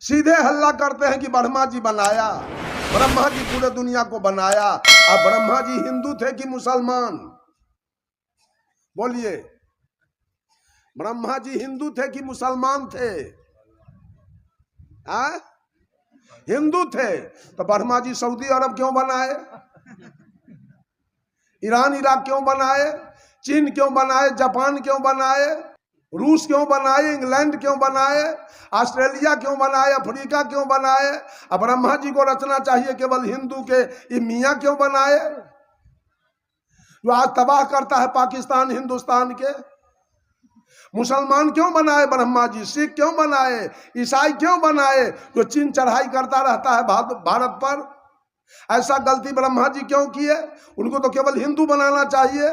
सीधे हल्ला करते हैं कि ब्रह्मा जी बनाया, ब्रह्मा जी पूरे दुनिया को बनाया। अब ब्रह्मा जी हिंदू थे कि मुसलमान? बोलिए, ब्रह्मा जी हिंदू थे कि मुसलमान थे? आ? हिंदू थे तो ब्रह्मा जी सऊदी अरब क्यों बनाए? ईरान इराक क्यों बनाए? चीन क्यों बनाए? जापान क्यों बनाए? रूस क्यों बनाए? इंग्लैंड क्यों बनाए? ऑस्ट्रेलिया क्यों बनाए? अफ्रीका क्यों बनाए? अब ब्रह्मा जी को रचना चाहिए केवल हिंदू के, ये मियाँ क्यों बनाए? जो आज तबाह करता है पाकिस्तान हिंदुस्तान के। मुसलमान क्यों बनाए ब्रह्मा जी? सिख क्यों बनाए? ईसाई क्यों बनाए? जो चीन चढ़ाई करता रहता है भारत पर। ऐसा गलती ब्रह्मा जी क्यों किए? उनको तो केवल हिंदू बनाना चाहिए।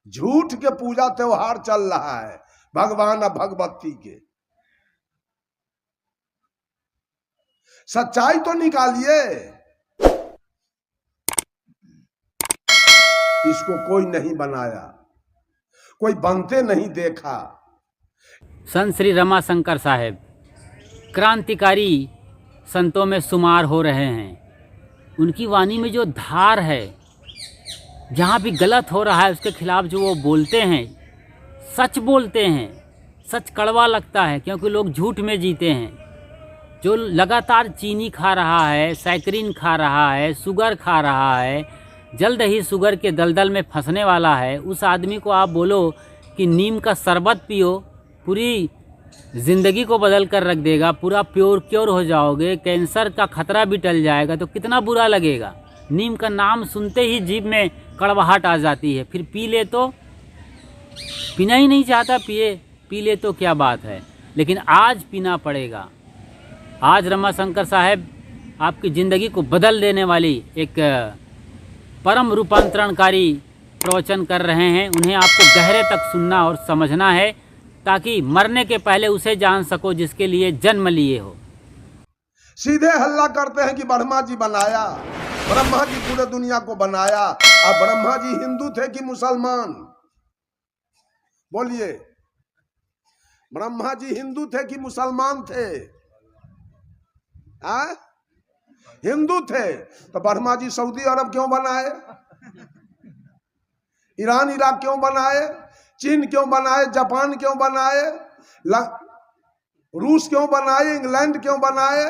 झूठ के पूजा त्योहार चल रहा है भगवान और भगवती के। सच्चाई तो निकालिए। इसको कोई नहीं बनाया, कोई बनते नहीं देखा। संत श्री रमाशंकर साहेब क्रांतिकारी संतों में शुमार हो रहे हैं। उनकी वाणी में जो धार है, जहाँ भी गलत हो रहा है उसके खिलाफ जो वो बोलते हैं, सच बोलते हैं। सच कड़वा लगता है क्योंकि लोग झूठ में जीते हैं। जो लगातार चीनी खा रहा है, सैकरीन खा रहा है, शुगर खा रहा है, जल्द ही शुगर के दलदल में फंसने वाला है, उस आदमी को आप बोलो कि नीम का शरबत पियो, पूरी ज़िंदगी को बदल कर रख देगा, पूरा क्योर हो जाओगे, कैंसर का खतरा भी टल जाएगा, तो कितना बुरा लगेगा। नीम का नाम सुनते ही जीभ में कड़वाहट आ जाती है। फिर पी ले तो पीना ही नहीं चाहता, पी ले तो क्या बात है, लेकिन आज पीना पड़ेगा। आज रमाशंकर साहब आपकी ज़िंदगी को बदल देने वाली एक परम रूपांतरणकारी प्रवचन कर रहे हैं। उन्हें आपको गहरे तक सुनना और समझना है ताकि मरने के पहले उसे जान सको जिसके लिए जन्म लिए हो। सीधे हल्ला करते हैं कि ब्रह्मा जी बनाया, ब्रह्मा जी पूरे दुनिया को बनाया। अब ब्रह्मा जी हिंदू थे कि मुसलमान? बोलिए, ब्रह्मा जी हिंदू थे कि मुसलमान थे? आ? हिंदू थे तो ब्रह्मा जी सऊदी अरब क्यों बनाए? ईरान इराक क्यों बनाए? चीन क्यों बनाए? जापान क्यों बनाए? रूस क्यों बनाए? इंग्लैंड क्यों बनाए?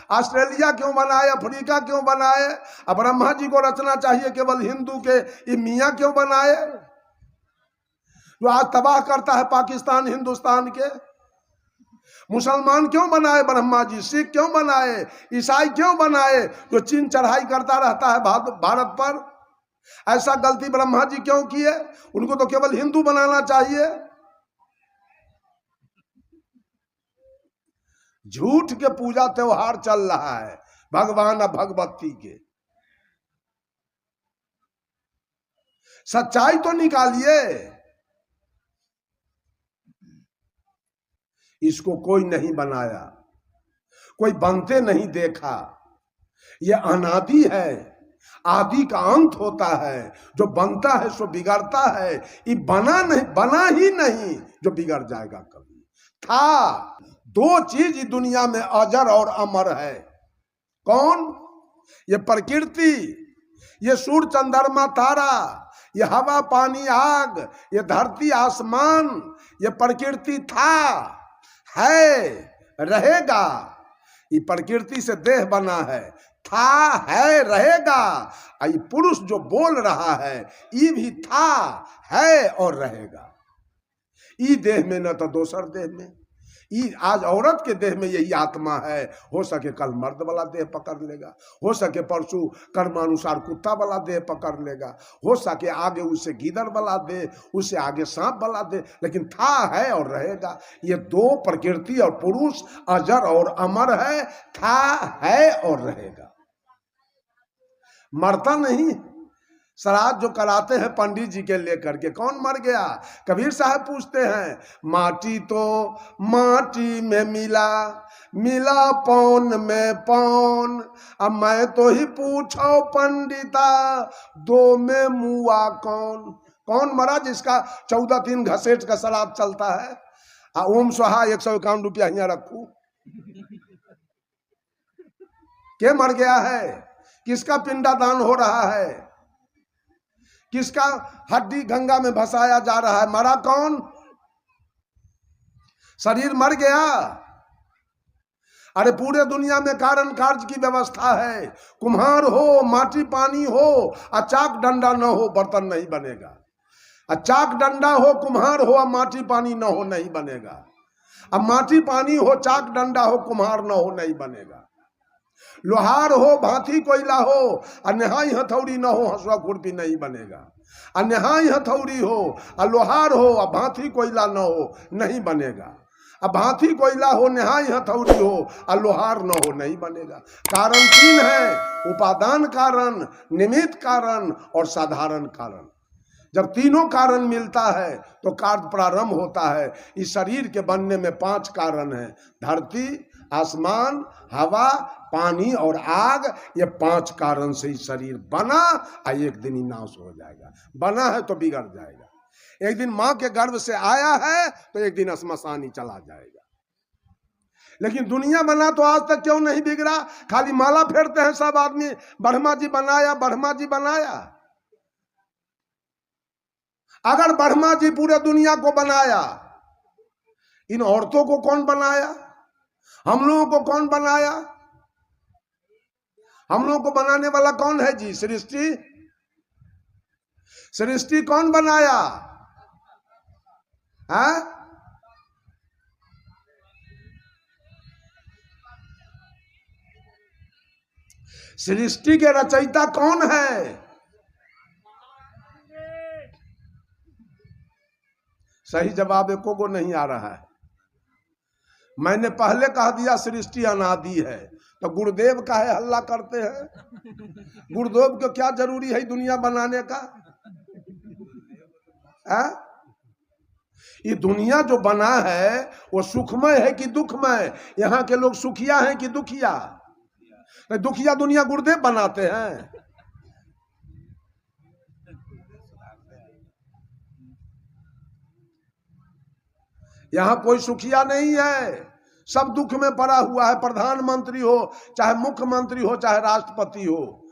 ऑस्ट्रेलिया क्यों बनाए? अफ्रीका क्यों बनाए? अब ब्रह्मा जी को रचना चाहिए केवल हिंदू के, ये मियाँ क्यों बनाए? जो आज तबाह करता है पाकिस्तान हिंदुस्तान के। मुसलमान क्यों बनाए ब्रह्मा जी? सिख क्यों बनाए? ईसाई क्यों बनाए? जो चीन चढ़ाई करता रहता है भारत पर। ऐसा गलती ब्रह्मा जी क्यों किए? उनको तो केवल हिंदू बनाना चाहिए। झूठ के पूजा त्योहार चल रहा है भगवान और भगवती के। सच्चाई तो निकालिए। इसको कोई नहीं बनाया, कोई बनते नहीं देखा। यह अनादि है, आदि का अंत होता है। जो बनता है सो बिगड़ता है। ये बना ही नहीं जो बिगड़ जाएगा कभी। था दो चीज दुनिया में अजर और अमर है। कौन? ये प्रकृति, ये सूर्य चंद्रमा तारा, ये हवा पानी आग, ये धरती आसमान। ये प्रकृति था, है, रहेगा। ये प्रकृति से देह बना है, था, है, रहेगा। ये पुरुष जो बोल रहा है ये भी था, है और रहेगा। ये देह में न तो दोसर देह में। ये आज औरत के देह में यही आत्मा है। हो सके कल मर्द वाला देह पकड़ लेगा, हो सके परसों कर्मानुसार कुत्ता वाला देह पकड़ लेगा, हो सके आगे उससे गीदड़ वाला देह, उससे आगे सांप वाला देह, लेकिन था, है और रहेगा। ये दो प्रकृति और पुरुष अजर और अमर है। था, है और रहेगा, मरता नहीं। श्राद्ध जो कराते हैं पंडित जी के लेकर के, कौन मर गया? कबीर साहब पूछते हैं, माटी तो माटी में मिला, मिला पौन में पौन। अब मैं तो ही पूछो पंडिता, दो में मुआ कौन? कौन मरा जिसका 14 दिन घसेट का श्राद्ध चलता है? ओम स्वाहा 151 रुपया यहाँ रखू। के मर गया है? किसका पिंडादान हो रहा है? किसका हड्डी गंगा में भसाया जा रहा है? मरा कौन? शरीर मर गया। अरे पूरे दुनिया में कारण कार्य की व्यवस्था है। कुम्हार हो, माटी पानी हो, चाक डंडा न हो, बर्तन नहीं बनेगा। चाक डंडा हो, कुम्हार हो, माटी पानी न हो, नहीं बनेगा। अब माटी पानी हो, चाक डंडा हो, कुम्हार न हो, नहीं बनेगा। लोहार हो, भांति कोयला हो, अन्यहाई हथौड़ी न हो, हंसुआ खुरपी नहीं बनेगा। अन्यहाई हथौड़ी हो, लोहार हो, भांति कोयला न हो, नहीं बनेगा। अब भांति कोयला हो, नहाई हथौड़ी हो, लोहार न हो, नहीं बनेगा। कारण तीन है: उपादान कारण, निमित्त कारण और साधारण कारण। जब तीनों कारण मिलता है तो कार्य प्रारंभ होता है। इस शरीर के बनने में 5 कारण हैं: धरती, आसमान, हवा, पानी और आग। ये 5 कारण से ही शरीर बना, और एक दिन ही नाश हो जाएगा। बना है तो बिगड़ जाएगा। एक दिन मां के गर्भ से आया है तो एक दिन श्मशान ही चला जाएगा। लेकिन दुनिया बना तो आज तक क्यों नहीं बिगड़ा? खाली माला फेरते हैं सब आदमी, ब्रह्मा जी बनाया, ब्रह्मा जी बनाया। अगर ब्रह्मा जी पूरे दुनिया को बनाया, इन औरतों को कौन बनाया? हम लोगों को कौन बनाया? हम लोगों को बनाने वाला कौन है जी? सृष्टि। सृष्टि कौन बनाया है? सृष्टि के रचयिता कौन है? सही जवाब एको को नहीं आ रहा है। मैंने पहले कह दिया सृष्टि अनादि है, तो गुरुदेव का है हल्ला करते हैं। गुरुदेव को क्या जरूरी है दुनिया बनाने का? है? ये दुनिया जो बना है वो सुखमय है कि दुखमय? यहाँ के लोग सुखिया हैं कि दुखिया? दुखिया दुनिया गुरुदेव बनाते हैं। यहाँ कोई सुखिया नहीं है, सब दुख में पड़ा हुआ है। प्रधानमंत्री हो, चाहे मुख्यमंत्री हो, चाहे राष्ट्रपति हो,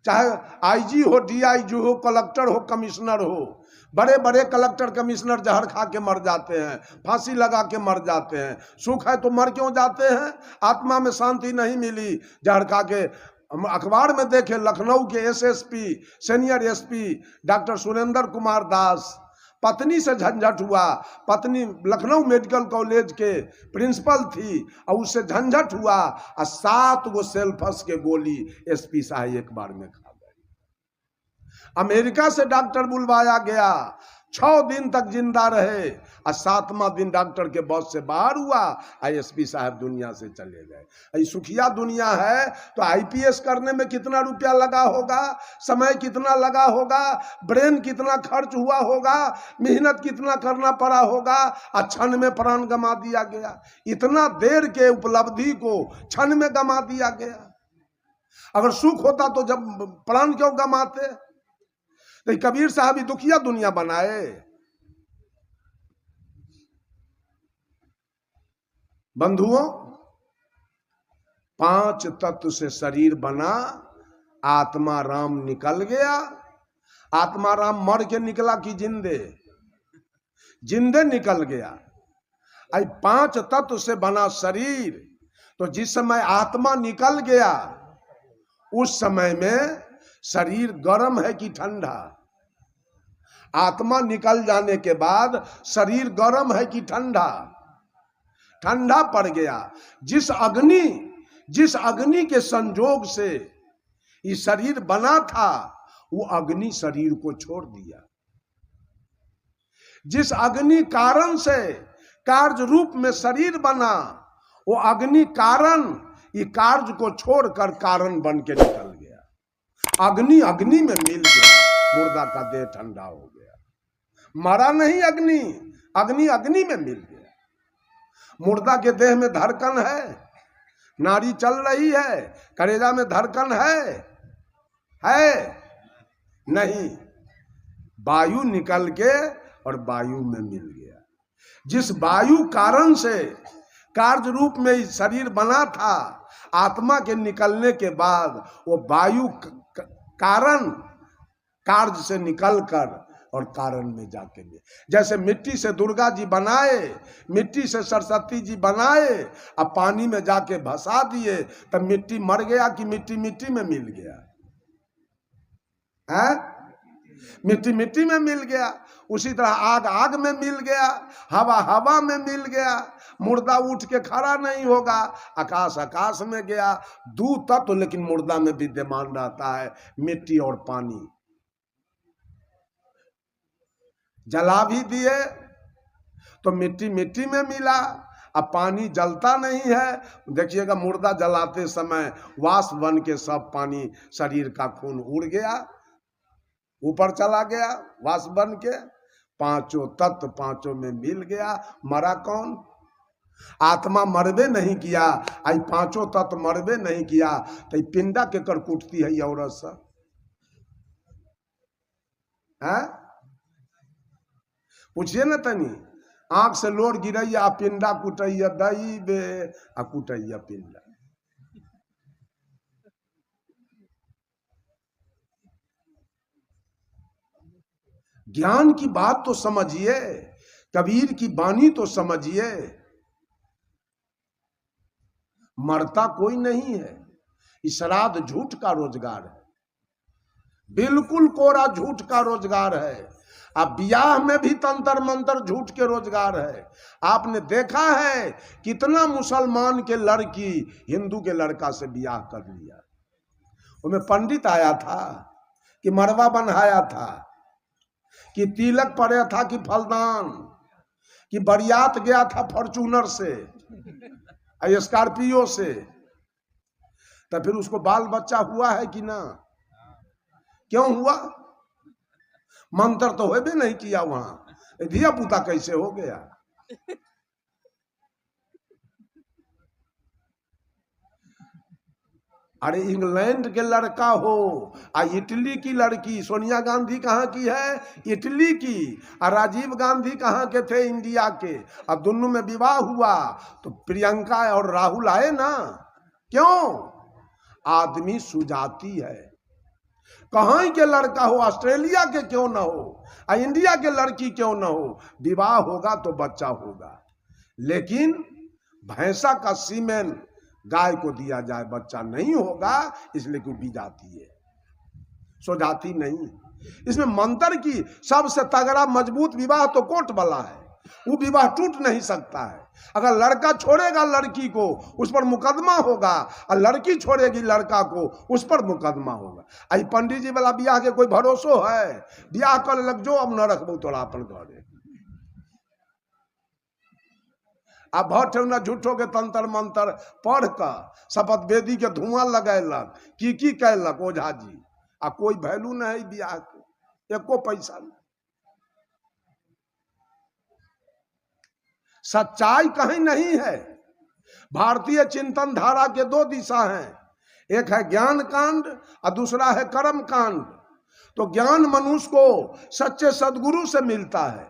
चाहे आईजी हो, डीआईजी हो, कलेक्टर हो, कमिश्नर हो। बड़े बड़े कलेक्टर कमिश्नर जहर खा के मर जाते हैं, फांसी लगा के मर जाते हैं। सुख है तो मर क्यों जाते हैं? आत्मा में शांति नहीं मिली, जहर खा के। हम अखबार में देखे लखनऊ के SSP, senior SP doctor Surendra Kumar Das, पत्नी से झंझट हुआ। पत्नी लखनऊ मेडिकल कॉलेज के प्रिंसिपल थी और उससे झंझट हुआ, और 7 गो सेल्फस के गोली एसपी साहब एक बार में खा गए। अमेरिका से डॉक्टर बुलवाया गया, 6 दिन तक जिंदा रहे, और 7वां दिन डॉक्टर के बस से बाहर हुआ, एसपी साहब दुनिया से चले गए। ये सुखिया दुनिया है तो आईपीएस करने में कितना रुपया लगा होगा, समय कितना लगा होगा, ब्रेन कितना खर्च हुआ होगा, मेहनत कितना करना पड़ा होगा, और क्षण में प्राण गंवा दिया गया। इतना देर के उपलब्धि को क्षण में गंवा दिया गया। अगर सुख होता तो जब प्राण क्यों गंवाते? तो कबीर साहब ही दुखिया दुनिया बनाए। बंधुओं, 5 तत्व से शरीर बना, आत्मा राम निकल गया। आत्मा राम मर के निकला कि जिंदे? जिंदे निकल गया। 5 तत्व से बना शरीर, तो जिस समय आत्मा निकल गया उस समय में शरीर गर्म है कि ठंडा? आत्मा निकल जाने के बाद शरीर गर्म है कि ठंडा? ठंडा पड़ गया। जिस अग्नि के संजोग से ये शरीर बना था, वो अग्नि शरीर को छोड़ दिया। जिस अग्नि कारण से कार्य रूप में शरीर बना, वो अग्नि कारण ये कार्य को छोड़कर कारण बन के निकल गया। अग्नि में मिल गया, मुर्दा का देह ठंडा हो गया। मरा नहीं अग्नि में मिल गया। मुर्दा के देह में धड़कन है, नाड़ी चल रही है, कलेजा में धड़कन है नहीं। वायु निकल के और वायु में मिल गया। जिस वायु कारण से कार्य रूप में इस शरीर बना था, आत्मा के निकलने के बाद वो वायु कारण कार्य से निकलकर और कारण में जाके मिले। जैसे मिट्टी से दुर्गा जी बनाए, मिट्टी से सरस्वती जी बनाए, अब पानी में जाके भसा दिए, तब मिट्टी मर गया कि मिट्टी मिट्टी में मिल गया है? मिट्टी मिट्टी में मिल गया। उसी तरह आग आग में मिल गया, हवा हवा में मिल गया, मुर्दा उठ के खड़ा नहीं होगा, आकाश आकाश में गया। दो तत्व लेकिन मुर्दा में विद्यमान रहता है, मिट्टी और पानी। जला भी दिए तो मिट्टी मिट्टी में मिला, अब पानी जलता नहीं है। देखिएगा मुर्दा जलाते समय वाष्प बन के सब पानी शरीर का खून उड़ गया, ऊपर चला गया वाष्प बन के, पांचों तत्व पांचों में मिल गया। मरा कौन? आत्मा मरबे नहीं किया, आई पांचों तत्व मरबे नहीं किया, तो पिंडा के कर कुटती है औरत सब है? पूछिए न तनी, आंख से लोर गिरैया पिंडा कुटैया दई बे आ कुटैया पिंडा। ज्ञान की बात तो समझिए, कबीर की बानी तो समझिए। मरता कोई नहीं है, श्राद्ध झूठ का रोजगार है, बिल्कुल कोरा झूठ का रोजगार है। अब ब्याह में भी तंत्र मंत्र झूठ के रोजगार है। आपने देखा है कितना मुसलमान के लड़की हिंदू के लड़का से ब्याह कर लिया। उसमें पंडित आया था कि मरवा बन्हाया था कि तिलक पड़ा था कि फलदान, कि बरियात गया था फॉर्चूनर से, स्कॉर्पियो से, तो फिर उसको बाल बच्चा हुआ है कि ना? क्यों हुआ? मंत्र तो होबे नहीं किया, वहां धिया पुता कैसे हो गया? अरे इंग्लैंड के लड़का हो आ इटली की लड़की, सोनिया गांधी कहाँ की है? इटली की। और राजीव गांधी कहाँ के थे? इंडिया के। अब दोनों में विवाह हुआ तो प्रियंका और राहुल आए ना। क्यों? आदमी सुजाती है, कहाँ के लड़का हो, ऑस्ट्रेलिया के क्यों ना हो, इंडिया के लड़की क्यों ना हो, विवाह होगा तो बच्चा होगा। लेकिन भैंसा का सीमेन गाय को दिया जाए, बच्चा नहीं होगा, इसलिए कि बी जाती है, सो जाती नहीं। इसमें मंत्र की सबसे तगड़ा मजबूत विवाह तो कोर्ट वाला है, वो विवाह टूट नहीं सकता है। अगर लड़का छोड़ेगा लड़की को, उस पर मुकदमा होगा, और लड़की छोड़ेगी लड़का को, उस पर मुकदमा होगा। आई पंडित जी वाला ब्याह के कोई भरोसो है? ब्याह कर लग जो, अब न रखबो तोरा अपन घरे। अब भट्ट न झूठो के तंत्र मंत्र पढ़ कर शपथ वेदी के धुआं लगैलक, की कैलक ओझा जी, आ कोई वैल्यू नहीं ब्याह के, एको पैसा नहीं। सच्चाई कहीं नहीं है। भारतीय चिंतन धारा के दो दिशा हैं, एक है ज्ञान कांड और दूसरा है कर्म कांड। तो ज्ञान मनुष्य को सच्चे सदगुरु से मिलता है,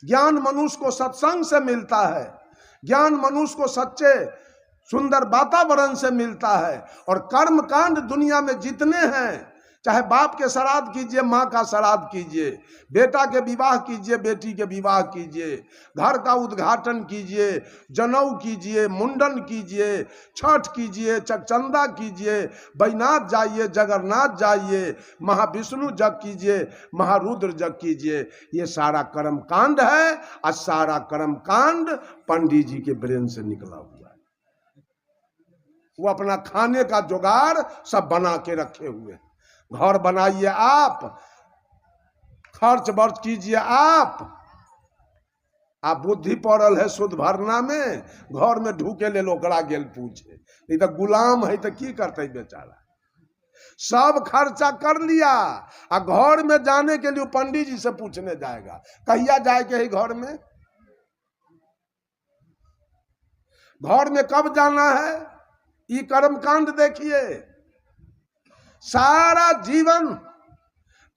ज्ञान मनुष्य को सत्संग से मिलता है, ज्ञान मनुष्य को सच्चे सुंदर वातावरण से मिलता है। और कर्म कांड दुनिया में जितने हैं, चाहे बाप के श्राद्ध कीजिए, माँ का श्राद्ध कीजिए, बेटा के विवाह कीजिए, बेटी के विवाह कीजिए, घर का उद्घाटन कीजिए, जनेऊ कीजिए, मुंडन कीजिए, छठ कीजिए, चकचंदा कीजिए, बैनाथ जाइए, जगन्नाथ जाइए, महाविष्णु जग कीजिए, महारुद्र जग कीजिए, ये सारा कर्म कांड है। और सारा कर्म कांड पंडित जी के ब्रेन से निकला हुआ है। वो अपना खाने का जुगाड़ सब बना के रखे हुए। घर बनाइए आप, खर्च बर्च कीजिए आप बुद्धि पड़ल है सुध भरना में, घर में ढूके ले लोकड़ा गेल पूछे, नहीं तो गुलाम है तो की करते बेचारा। सब खर्चा कर लिया, आ घर में जाने के लिए पंडित जी से पूछने जाएगा, कहिया जाए के है घर में? घर में कब जाना है? ये कर्म कांड देखिए, सारा जीवन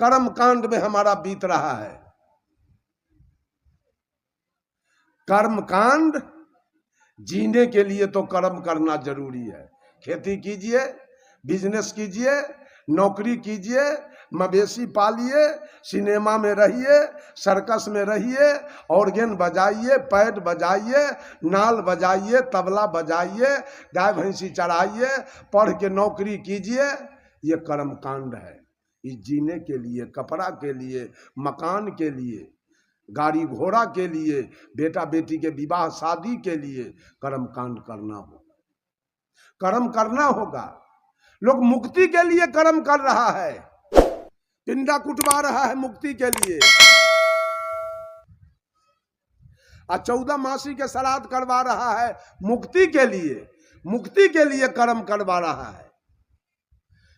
कर्म कांड में हमारा बीत रहा है। कर्म कांड जीने के लिए तो कर्म करना जरूरी है। खेती कीजिए, बिजनेस कीजिए, नौकरी कीजिए, मवेशी पालिए, सिनेमा में रहिए, सर्कस में रहिए, ऑर्गन बजाइए, पैड बजाइए, नाल बजाइए, तबला बजाइए, गाय भैंसी चराइए, पढ़ के नौकरी कीजिए। ये कर्म कांड है। ये जीने के लिए, कपड़ा के लिए, मकान के लिए, गाड़ी घोड़ा के लिए, बेटा बेटी के विवाह शादी के लिए कर्म कांड करना होगा। कर्म करना होगा। लोग मुक्ति के लिए कर्म कर रहा है, पिंडा कुटवा रहा है मुक्ति के लिए, और 14 मासी के श्राद्ध करवा रहा है मुक्ति के लिए कर्म करवा रहा है।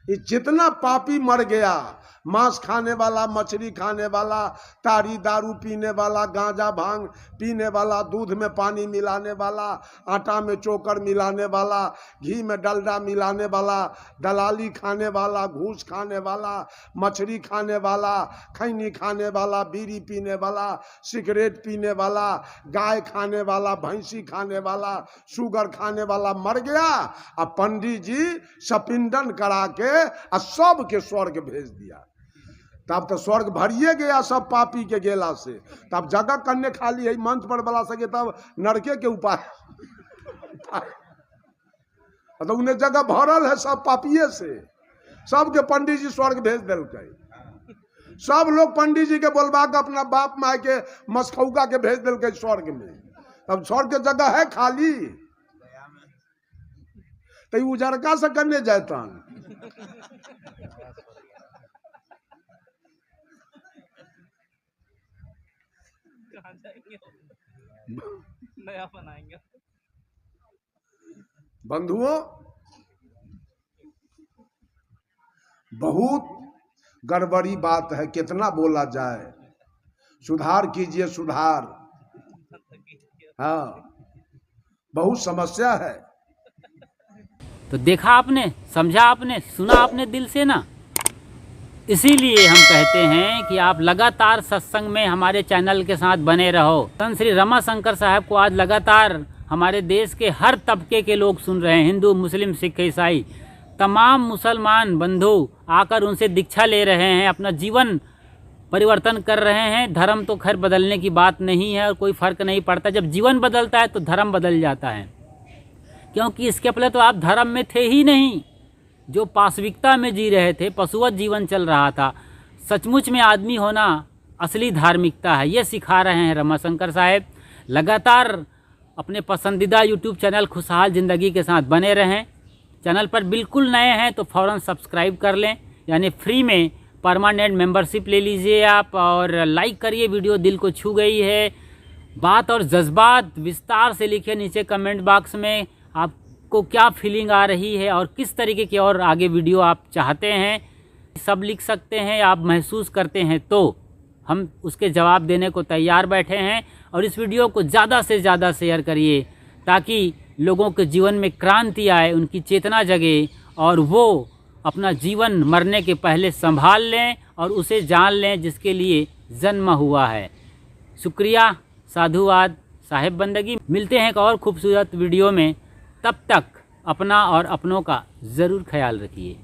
ये जितना पापी मर गया, मांस खाने वाला, मछली खाने वाला, ताड़ी दारू पीने वाला, गांजा भांग पीने वाला, दूध में पानी मिलाने वाला, आटा में चोकर मिलाने वाला, घी में डलडा मिलाने वाला, दलाली खाने वाला, घूस खाने वाला, मछली खाने वाला, खैनी खाने वाला, बीड़ी पीने वाला, सिगरेट पीने वाला, गाय खाने वाला, भैंसी खाने वाला, शुगर खाने वाला मर गया। अब पंडित जी सपिंडन करा के सब के स्वर्ग भेज दिया। तब तो स्वर्ग भरिए गया सब पापी के गेला से। तब जगह करने खाली है मंच पर बला सके, तब नरके के उपाय तो उन्हें जगह भरल है सब पापिये से। सबके पंडित जी स्वर्ग भेज दिलके। सब लोग पंडित जी के बोलवा के अपना बाप माय के मसखौका के भेज दिलके स्वर्ग में। तब स्वर्ग के जगह है खाली, तो उजरका से करने जाता। नया बनाएंगे। बंधुओं, बहुत गड़बड़ी बात है, कितना बोला जाए। सुधार कीजिए, सुधार। हाँ, बहुत समस्या है। तो देखा आपने, समझा आपने, सुना आपने दिल से ना। इसीलिए हम कहते हैं कि आप लगातार सत्संग में हमारे चैनल के साथ बने रहो। संत श्री रमाशंकर साहब को आज लगातार हमारे देश के हर तबके के लोग सुन रहे हैं, हिंदू, मुस्लिम, सिख, ईसाई, तमाम मुसलमान बंधु आकर उनसे दीक्षा ले रहे हैं, अपना जीवन परिवर्तन कर रहे हैं। धर्म तो खैर बदलने की बात नहीं है और कोई फ़र्क नहीं पड़ता। जब जीवन बदलता है तो धर्म बदल जाता है, क्योंकि इसके पहले तो आप धर्म में थे ही नहीं। जो पाशविकता में जी रहे थे, पशुवत जीवन चल रहा था। सचमुच में आदमी होना असली धार्मिकता है, ये सिखा रहे हैं रमाशंकर साहब। लगातार अपने पसंदीदा यूट्यूब चैनल खुशहाल ज़िंदगी के साथ बने रहें। चैनल पर बिल्कुल नए हैं तो फ़ौरन सब्सक्राइब कर लें, यानी फ्री में परमानेंट मेंबरशिप ले लीजिए आप, और लाइक करिए। वीडियो दिल को छू गई है, बात और जज्बात विस्तार से लिखिए नीचे कमेंट बॉक्स में। आपको क्या फीलिंग आ रही है और किस तरीके की और आगे वीडियो आप चाहते हैं, सब लिख सकते हैं। आप महसूस करते हैं तो हम उसके जवाब देने को तैयार बैठे हैं। और इस वीडियो को ज़्यादा से ज़्यादा शेयर करिए, ताकि लोगों के जीवन में क्रांति आए, उनकी चेतना जगे और वो अपना जीवन मरने के पहले संभाल लें और उसे जान लें जिसके लिए जन्म हुआ है। शुक्रिया, साधुवाद, साहिब बंदगी। मिलते हैं एक और खूबसूरत वीडियो में। तब तक अपना और अपनों का ज़रूर ख्याल रखिए।